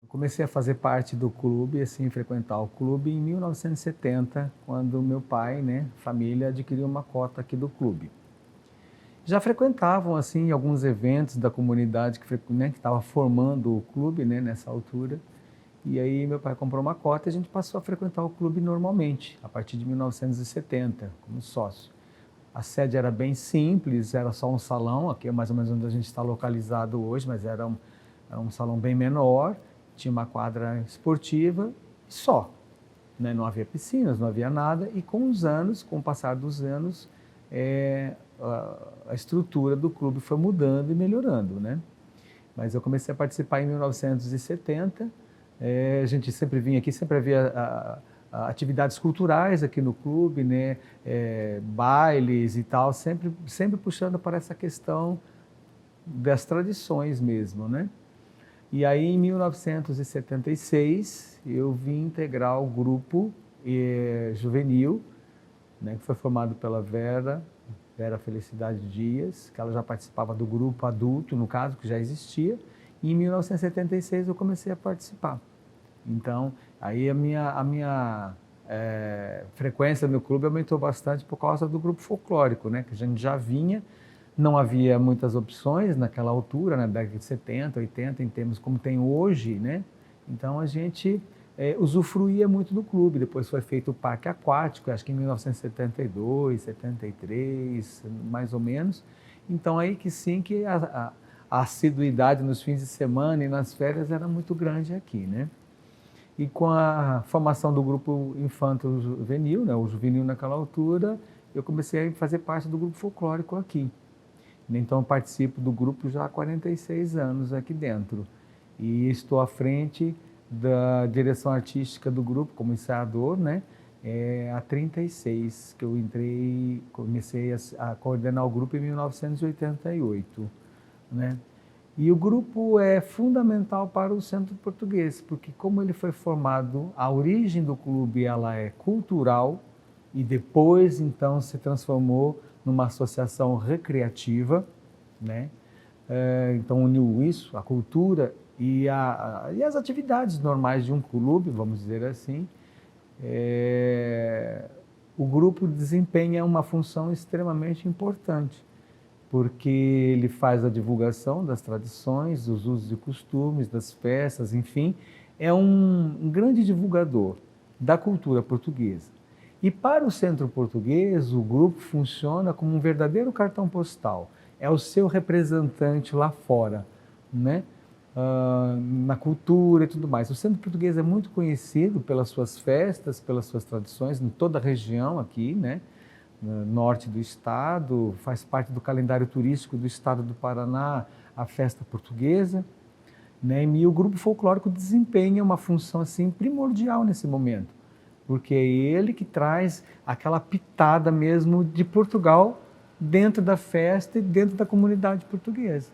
Comecei a fazer parte do clube, assim, frequentar o clube em 1970, quando meu pai, né, família, adquiriu uma cota aqui do clube. Já frequentavam, assim, alguns eventos da comunidade né, que estava formando o clube, né, nessa altura. E aí meu pai comprou uma cota e a gente passou a frequentar o clube normalmente, a partir de 1970, como sócio. A sede era bem simples, era só um salão, aqui é mais ou menos onde a gente está localizado hoje, mas era um salão bem menor, tinha uma quadra esportiva e só. Né? Não havia piscinas, não havia nada, e com os anos, com o passar dos anos, a estrutura do clube foi mudando e melhorando, né? Mas eu comecei a participar em 1970, a gente sempre vinha aqui, sempre havia atividades culturais aqui no clube, né? Bailes e tal, sempre puxando para essa questão das tradições mesmo, né? E aí, em 1976, eu vim integrar o grupo juvenil, né, que foi formado pela Vera Felicidade Dias, que ela já participava do grupo adulto, no caso, que já existia, e em 1976 eu comecei a participar. Então, aí a minha frequência no clube aumentou bastante por causa do grupo folclórico, né, que a gente já vinha. Não havia muitas opções naquela altura, na década de 70, 80, em termos como tem hoje, né? Então a gente usufruía muito do clube. Depois foi feito o parque aquático, acho que em 1972, 73, mais ou menos. Então aí que sim que a assiduidade nos fins de semana e nas férias era muito grande aqui, né? E com a formação do grupo infanto-juvenil, né, o juvenil naquela altura, eu comecei a fazer parte do grupo folclórico aqui. Então, eu participo do grupo já há 46 anos aqui dentro. E estou à frente da direção artística do grupo, como ensaiador, né? Há 36, que eu comecei a coordenar o grupo em 1988, né? E o grupo é fundamental para o Centro Português, porque como ele foi formado, a origem do clube ela é cultural e depois então se transformou numa associação recreativa, né? Então uniu isso, a cultura e as atividades normais de um clube, vamos dizer assim. O grupo desempenha uma função extremamente importante, porque ele faz a divulgação das tradições, dos usos e costumes, das festas, enfim, é um grande divulgador da cultura portuguesa. E para o Centro Português, o grupo funciona como um verdadeiro cartão postal. É o seu representante lá fora, né? Na cultura e tudo mais. O Centro Português é muito conhecido pelas suas festas, pelas suas tradições, em toda a região aqui, né? No norte do estado, faz parte do calendário turístico do estado do Paraná, a festa portuguesa, né? E o grupo folclórico desempenha uma função assim primordial nesse momento, porque é ele que traz aquela pitada mesmo de Portugal dentro da festa e dentro da comunidade portuguesa,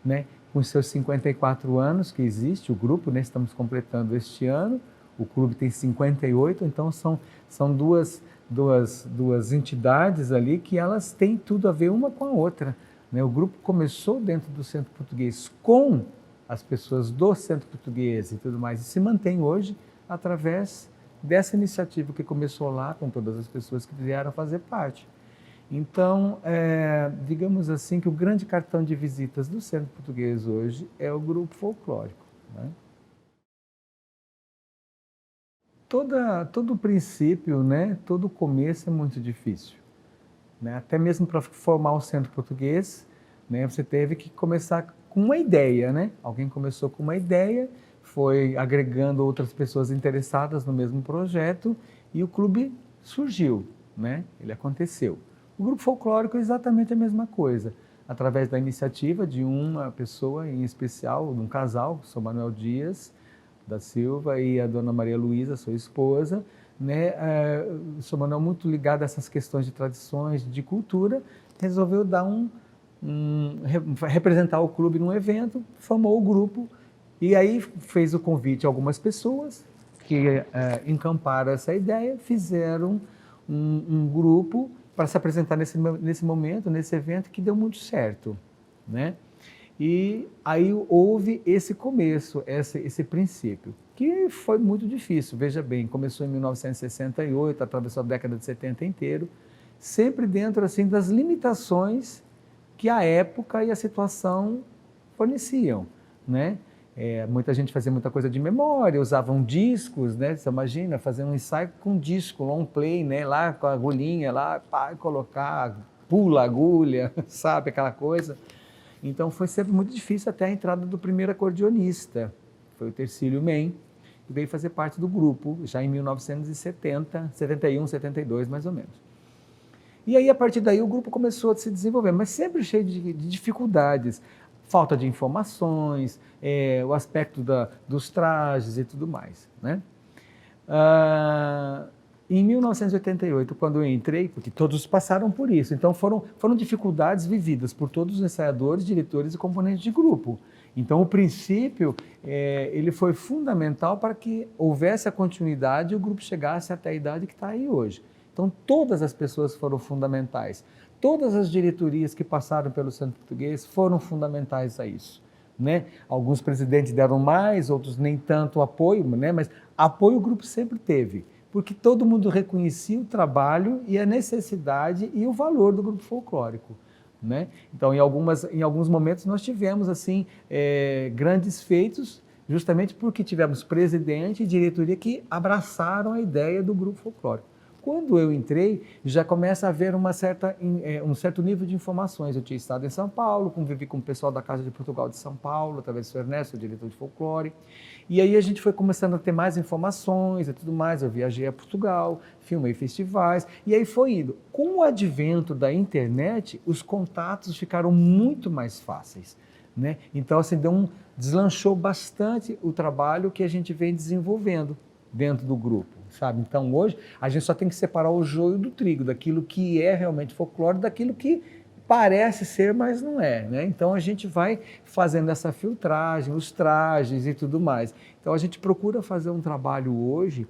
né? Com seus 54 anos que existe o grupo, né? Estamos completando este ano, o clube tem 58, então são duas entidades ali que elas têm tudo a ver uma com a outra, né? O grupo começou dentro do Centro Português com as pessoas do Centro Português e tudo mais, e se mantém hoje através dessa iniciativa que começou lá com todas as pessoas que vieram fazer parte. Então, digamos assim que o grande cartão de visitas do Centro Português hoje é o grupo folclórico, né? Todo o princípio, né, todo o começo é muito difícil, né? Até mesmo para formar o Centro Português, né, você teve que começar com uma ideia, né? Alguém começou com uma ideia, foi agregando outras pessoas interessadas no mesmo projeto e o clube surgiu, né? Ele aconteceu. O grupo folclórico é exatamente a mesma coisa, através da iniciativa de uma pessoa em especial, de um casal, o Sr. Manuel Dias da Silva e a Dona Maria Luísa, sua esposa, né? O Sr. Manuel, muito ligado a essas questões de tradições, de cultura, resolveu dar representar o clube num evento, formou o grupo e aí fez o convite a algumas pessoas que encamparam essa ideia, fizeram um grupo para se apresentar nesse momento, nesse evento, que deu muito certo, né? E aí houve esse começo, esse princípio, que foi muito difícil. Veja bem, começou em 1968, atravessou a década de 70 inteiro, sempre dentro assim das limitações que a época e a situação forneciam, né? Muita gente fazia muita coisa de memória, usavam discos, né? Você imagina, fazer um ensaio com disco, long play, né? Lá com a agulhinha, lá, pá, colocar, pula a agulha, sabe, aquela coisa. Então foi sempre muito difícil até a entrada do primeiro acordeonista, foi o Tercílio Men, que veio fazer parte do grupo, já em 1970, 71, 72 mais ou menos. E aí, a partir daí, o grupo começou a se desenvolver, mas sempre cheio de dificuldades, falta de informações, o aspecto dos trajes e tudo mais, né? Em 1988, quando eu entrei, porque todos passaram por isso, então foram dificuldades vividas por todos os ensaiadores, diretores e componentes de grupo. Então, o princípio, ele foi fundamental para que houvesse a continuidade e o grupo chegasse até a idade que está aí hoje. Então, todas as pessoas foram fundamentais. Todas as diretorias que passaram pelo Centro Português foram fundamentais a isso, né? Alguns presidentes deram mais, outros nem tanto apoio, né? Mas apoio o grupo sempre teve, porque todo mundo reconhecia o trabalho e a necessidade e o valor do grupo folclórico, né? Então, em alguns momentos nós tivemos assim grandes feitos, justamente porque tivemos presidente e diretoria que abraçaram a ideia do grupo folclórico. Quando eu entrei, já começa a haver um certo nível de informações. Eu tinha estado em São Paulo, convivi com o pessoal da Casa de Portugal de São Paulo, através do seu Ernesto, o diretor de folclore. E aí a gente foi começando a ter mais informações e tudo mais. Eu viajei a Portugal, filmei festivais, e aí foi indo. Com o advento da internet, os contatos ficaram muito mais fáceis, né? Então, assim, deslanchou bastante o trabalho que a gente vem desenvolvendo dentro do grupo, sabe? Então, hoje, a gente só tem que separar o joio do trigo, daquilo que é realmente folclore, daquilo que parece ser, mas não é, né? Então, a gente vai fazendo essa filtragem, os trajes e tudo mais. Então, a gente procura fazer um trabalho hoje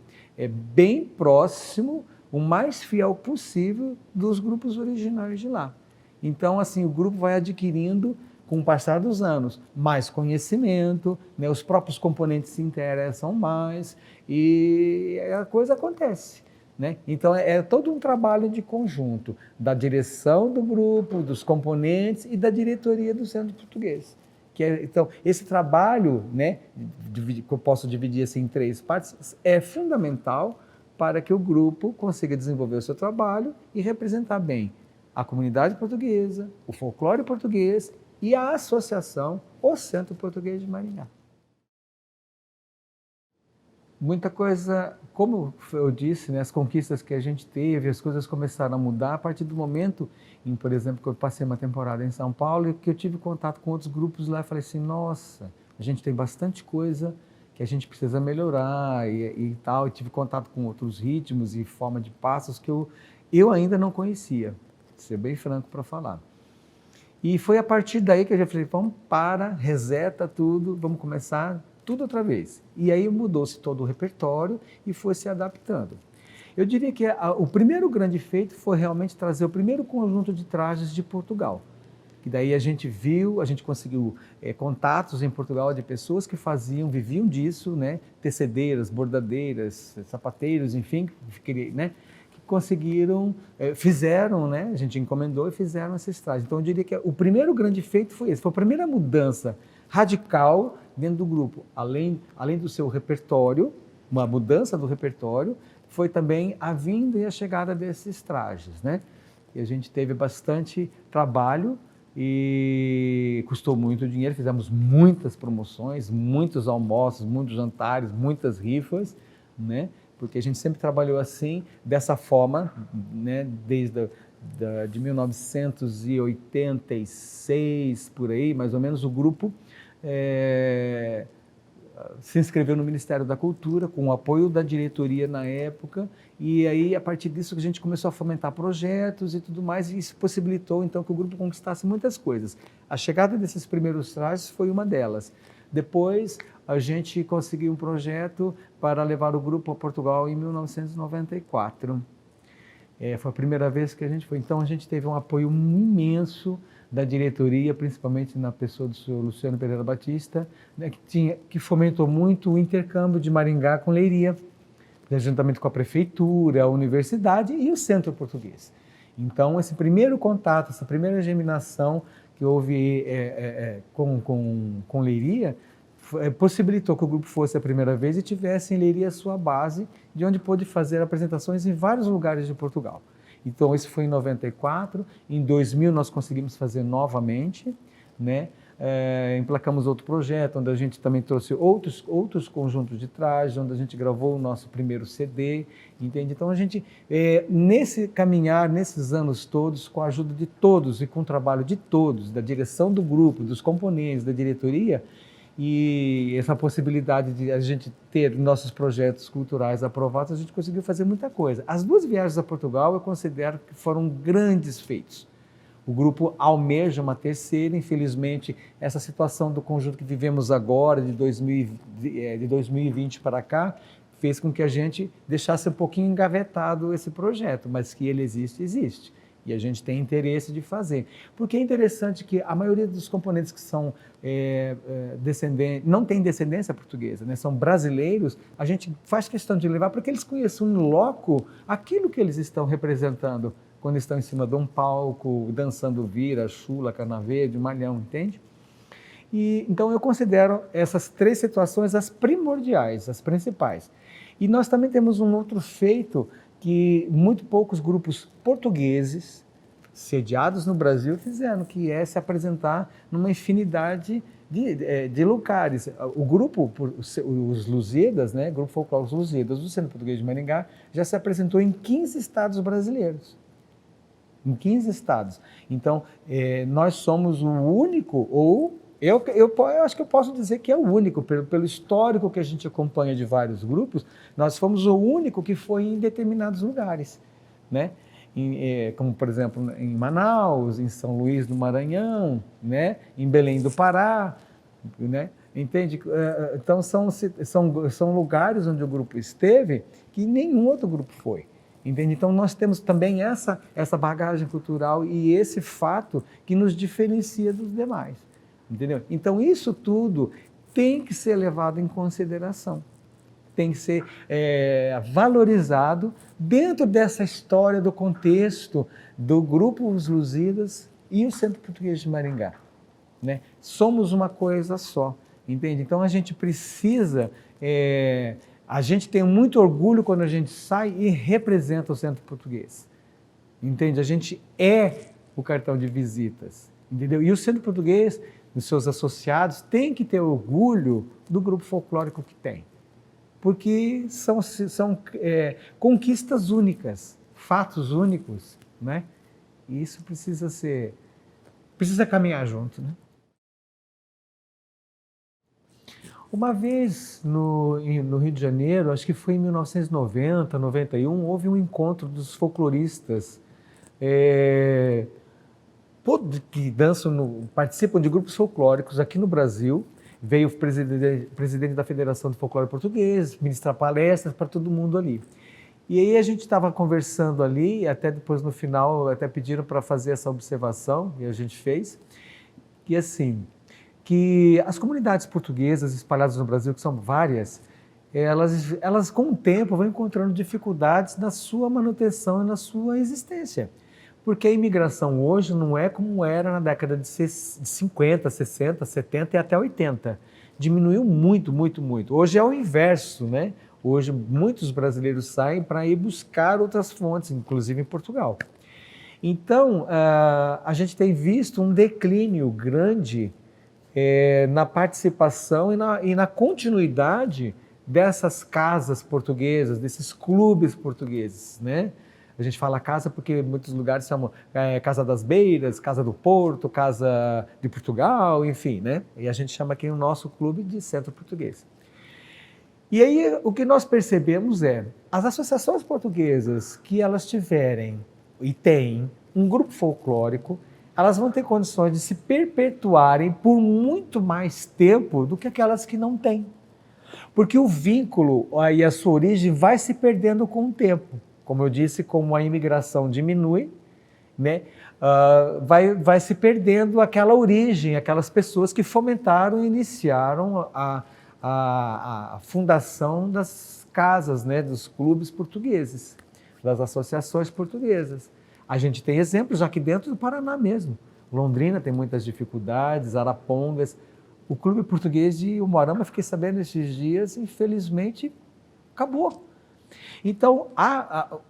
bem próximo, o mais fiel possível dos grupos originários de lá. Então, assim, o grupo vai adquirindo, com o passar dos anos, mais conhecimento, né? Os próprios componentes se interessam mais e a coisa acontece, né? Então, é todo um trabalho de conjunto da direção do grupo, dos componentes e da diretoria do Centro Português. Então, esse trabalho, né, que eu posso dividir assim, em 3 partes, é fundamental para que o grupo consiga desenvolver o seu trabalho e representar bem a comunidade portuguesa, o folclore português e a associação, o Centro Português de Maringá. Muita coisa, como eu disse, né, as conquistas que a gente teve, as coisas começaram a mudar a partir do momento, por exemplo, que eu passei uma temporada em São Paulo e que eu tive contato com outros grupos lá, eu falei assim, nossa, a gente tem bastante coisa que a gente precisa melhorar e tal, e tive contato com outros ritmos e forma de passos que eu ainda não conhecia, vou ser bem franco para falar. E foi a partir daí que eu já falei, vamos reseta tudo, vamos começar tudo outra vez. E aí mudou-se todo o repertório e foi se adaptando. Eu diria que o primeiro grande feito foi realmente trazer o primeiro conjunto de trajes de Portugal. Que daí a gente conseguiu contatos em Portugal de pessoas que viviam disso, né? Tecedeiras, bordadeiras, sapateiros, enfim, né? Conseguiram, fizeram, né? A gente encomendou e fizeram esses trajes. Então, eu diria que o primeiro grande feito foi esse. Foi a primeira mudança radical dentro do grupo. Além do seu repertório, uma mudança do repertório, foi também a vinda e a chegada desses trajes, né? E a gente teve bastante trabalho e custou muito dinheiro. Fizemos muitas promoções, muitos almoços, muitos jantares, muitas rifas, né? Porque a gente sempre trabalhou assim, dessa forma, né, desde de 1986, por aí, mais ou menos, o grupo se inscreveu no Ministério da Cultura, com o apoio da diretoria na época, e aí, a partir disso, a gente começou a fomentar projetos e tudo mais, e isso possibilitou, então, que o grupo conquistasse muitas coisas. A chegada desses primeiros trajes foi uma delas. Depois, a gente conseguiu um projeto para levar o grupo a Portugal em 1994. Foi a primeira vez que a gente foi. Então, a gente teve um apoio imenso da diretoria, principalmente na pessoa do senhor Luciano Pereira Batista, né, que fomentou muito o intercâmbio de Maringá com Leiria, juntamente com a prefeitura, a universidade e o Centro Português. Então, esse primeiro contato, essa primeira germinação que houve com Leiria, possibilitou que o grupo fosse a primeira vez e tivesse em Leiria a sua base, de onde pôde fazer apresentações em vários lugares de Portugal. Então, isso foi em 94, em 2000 nós conseguimos fazer novamente, né? Emplacamos outro projeto, onde a gente também trouxe outros conjuntos de trajes, onde a gente gravou o nosso primeiro CD, entende? Então, a gente, nesse caminhar, nesses anos todos, com a ajuda de todos e com o trabalho de todos, da direção do grupo, dos componentes, da diretoria, e essa possibilidade de a gente ter nossos projetos culturais aprovados, a gente conseguiu fazer muita coisa. As 2 viagens a Portugal eu considero que foram grandes feitos. O grupo almeja uma terceira, infelizmente, essa situação do conjunto que vivemos agora, de 2020 para cá, fez com que a gente deixasse um pouquinho engavetado esse projeto, mas que ele existe, existe. E a gente tem interesse de fazer. Porque é interessante que a maioria dos componentes que são descendentes, não tem descendência portuguesa, né, são brasileiros, a gente faz questão de levar porque eles conhecem no loco aquilo que eles estão representando quando estão em cima de um palco, dançando vira, chula, carnaverde, malhão, entende? E, então eu considero essas 3 situações as primordiais, as principais. E nós também temos um outro feito que muito poucos grupos portugueses sediados no Brasil fizeram, que é se apresentar numa infinidade de lugares. O grupo, os Lusíadas, né, Grupo Folclórico Os Lusíadas, do Centro Português de Maringá, já se apresentou em 15 estados brasileiros. Em 15 estados. Então, nós somos o único, ou eu acho que eu posso dizer que é o único, pelo histórico que a gente acompanha de vários grupos, nós fomos o único que foi em determinados lugares, né? Como, por exemplo, em Manaus, em São Luís do Maranhão, né? Em Belém do Pará, né? Entende? Então, são lugares onde o grupo esteve que nenhum outro grupo foi. Entende? Então, nós temos também essa bagagem cultural e esse fato que nos diferencia dos demais. Entendeu? Então, isso tudo tem que ser levado em consideração, tem que ser valorizado dentro dessa história do contexto do Grupo Os Lusíadas e o Centro Português de Maringá, né? Somos uma coisa só, entende? Então, a gente precisa... A gente tem muito orgulho quando a gente sai e representa o Centro Português, entende? A gente é o cartão de visitas, entendeu? E o Centro Português, os seus associados, têm que ter orgulho do grupo folclórico que tem, porque são conquistas únicas, fatos únicos, né? E isso precisa caminhar junto, né? Uma vez no Rio de Janeiro, acho que foi em 1990, 91, houve um encontro dos folcloristas que participam de grupos folclóricos aqui no Brasil. Veio o presidente da Federação de Folclore Português, ministrar palestras para todo mundo ali. E aí a gente estava conversando ali, até depois no final até pediram para fazer essa observação, e a gente fez, que assim... que as comunidades portuguesas espalhadas no Brasil, que são várias, elas com o tempo vão encontrando dificuldades na sua manutenção e na sua existência. Porque a imigração hoje não é como era na década de 50, 60, 70 e até 80. Diminuiu muito, muito, muito. Hoje é o inverso, né? Hoje muitos brasileiros saem para ir buscar outras fontes, inclusive em Portugal. Então, a gente tem visto um declínio grande na participação e na continuidade dessas casas portuguesas, desses clubes portugueses, né? A gente fala casa porque em muitos lugares chamam Casa das Beiras, Casa do Porto, Casa de Portugal, enfim, né? E a gente chama aqui o nosso clube de Centro Português. E aí o que nós percebemos as associações portuguesas que elas tiverem e têm um grupo folclórico, elas vão ter condições de se perpetuarem por muito mais tempo do que aquelas que não têm. Porque o vínculo e a sua origem vai se perdendo com o tempo. Como eu disse, como a imigração diminui, né, vai se perdendo aquela origem, aquelas pessoas que fomentaram e iniciaram a fundação das casas, né, dos clubes portugueses, das associações portuguesas. A gente tem exemplos aqui dentro do Paraná mesmo. Londrina tem muitas dificuldades, Arapongas. O Clube Português de Umuarama, fiquei sabendo esses dias, infelizmente, acabou. Então,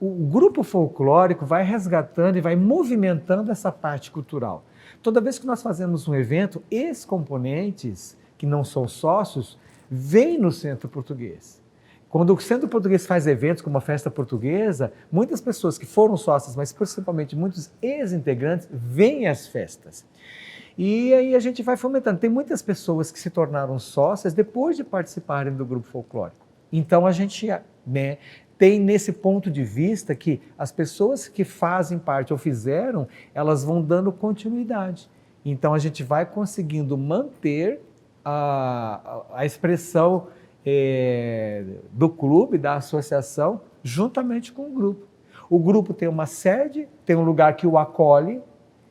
o grupo folclórico vai resgatando e vai movimentando essa parte cultural. Toda vez que nós fazemos um evento, esses componentes, que não são sócios, vêm no Centro Português. Quando o Centro Português faz eventos como a Festa Portuguesa, muitas pessoas que foram sócias, mas principalmente muitos ex-integrantes, vêm às festas. E aí a gente vai fomentando. Tem muitas pessoas que se tornaram sócias depois de participarem do grupo folclórico. Então a gente, né, tem nesse ponto de vista que as pessoas que fazem parte ou fizeram, elas vão dando continuidade. Então a gente vai conseguindo manter a expressão do clube, da associação, juntamente com o grupo. O grupo tem uma sede, tem um lugar que o acolhe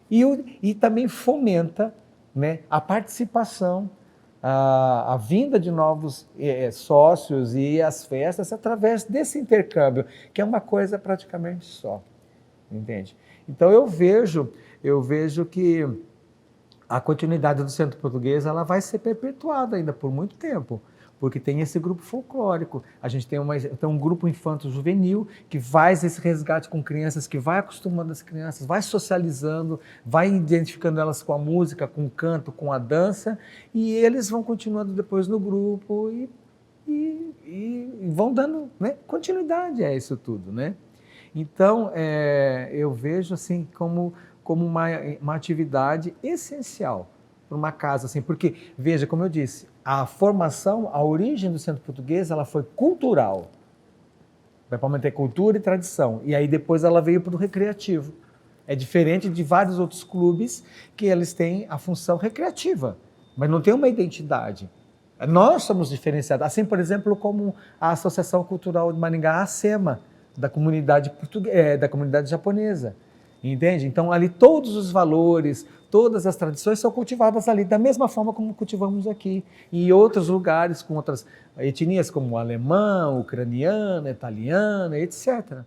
e também fomenta, né, a participação, a vinda de novos sócios e as festas através desse intercâmbio, que é uma coisa praticamente só, entende? Então eu vejo que a continuidade do Centro Português ela vai ser perpetuada ainda por muito tempo, porque tem esse grupo folclórico. A gente tem um grupo infanto-juvenil que faz esse resgate com crianças, que vai acostumando as crianças, vai socializando, vai identificando elas com a música, com o canto, com a dança, e eles vão continuando depois no grupo e vão dando, né, continuidade a isso tudo, né? Então, eu vejo assim como uma atividade essencial para uma casa, assim, porque, veja, como eu disse, a formação, a origem do Centro Português, ela foi cultural, para manter cultura e tradição, e aí depois ela veio para o recreativo. É diferente de vários outros clubes que eles têm a função recreativa, mas não tem uma identidade. Nós somos diferenciados, assim, por exemplo, como a Associação Cultural de Maringá, a ACEMA, da comunidade japonesa. Entende? Então, ali todos os valores, todas as tradições são cultivadas ali, da mesma forma como cultivamos aqui. E em outros lugares, com outras etnias, como alemã, ucraniana, italiana, etc.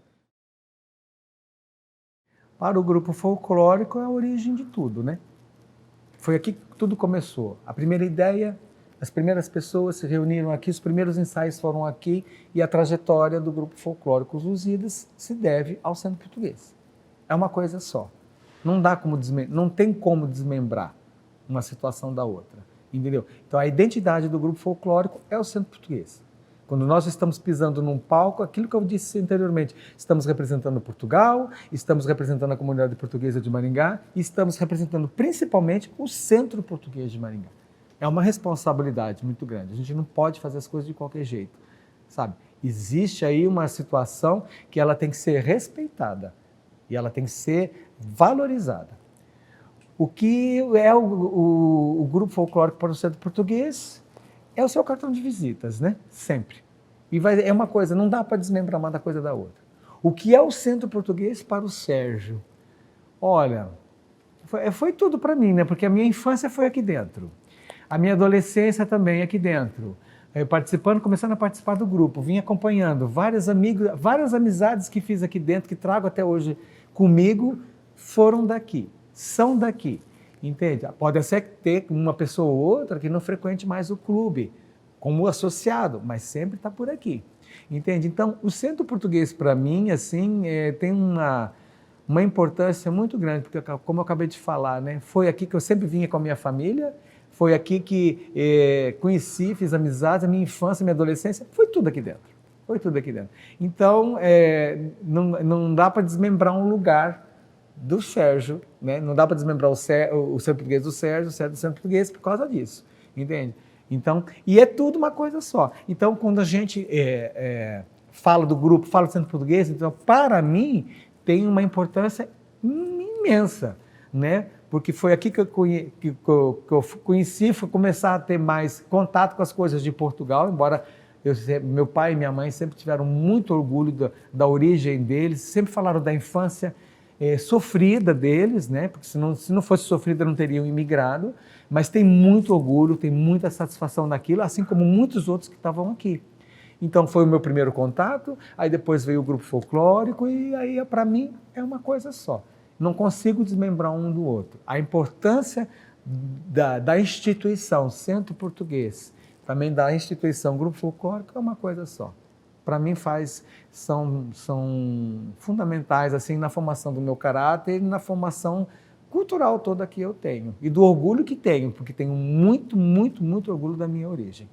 Para o grupo folclórico, é a origem de tudo, né? Foi aqui que tudo começou. A primeira ideia, as primeiras pessoas se reuniram aqui, os primeiros ensaios foram aqui, e a trajetória do grupo folclórico Os Lusíadas se deve ao Centro Português. É uma coisa só. Não tem como desmembrar uma situação da outra, entendeu? Então a identidade do grupo folclórico é o Centro Português. Quando nós estamos pisando num palco, aquilo que eu disse anteriormente, estamos representando Portugal, estamos representando a comunidade portuguesa de Maringá e estamos representando principalmente o Centro Português de Maringá. É uma responsabilidade muito grande. A gente não pode fazer as coisas de qualquer jeito, sabe? Existe aí uma situação que ela tem que ser respeitada. E ela tem que ser valorizada. O que é o grupo folclórico para o Centro Português é o seu cartão de visitas, né? Sempre. E é uma coisa, não dá para desmembrar uma da coisa da outra. O que é o Centro Português para o Sérgio? Olha, foi tudo para mim, né? Porque a minha infância foi aqui dentro. A minha adolescência também aqui dentro. Começando a participar do grupo, vim acompanhando várias amizades que fiz aqui dentro, que trago até hoje comigo, foram daqui, são daqui, entende? Pode ser ter uma pessoa ou outra que não frequente mais o clube, como associado, mas sempre está por aqui, entende? Então, o Centro Português, para mim, assim, tem uma importância muito grande, porque, como eu acabei de falar, né, foi aqui que eu sempre vinha com a minha família, foi aqui que conheci, fiz amizades, a minha infância, a minha adolescência, foi tudo aqui dentro. Foi tudo aqui dentro. Então, não dá para desmembrar um lugar do Sérgio, né? Não dá para desmembrar o Centro Português do Sérgio, o Centro Português por causa disso, entende? Então, e é tudo uma coisa só. Então, quando a gente fala do grupo, fala do Centro Português, então, para mim, tem uma importância imensa, né? Porque foi aqui que eu conheci, fui começar a ter mais contato com as coisas de Portugal, embora meu pai e minha mãe sempre tiveram muito orgulho da origem deles, sempre falaram da infância sofrida deles, né? Porque se não fosse sofrida não teriam imigrado, mas tem muito orgulho, tem muita satisfação naquilo, assim como muitos outros que estavam aqui. Então foi o meu primeiro contato, aí depois veio o grupo folclórico e aí para mim é uma coisa só. Não consigo desmembrar um do outro. A importância da instituição Centro Português, também da instituição Grupo Folclórico é uma coisa só. Para mim são fundamentais assim na formação do meu caráter e na formação cultural toda que eu tenho e do orgulho que tenho, porque tenho muito, muito, muito orgulho da minha origem.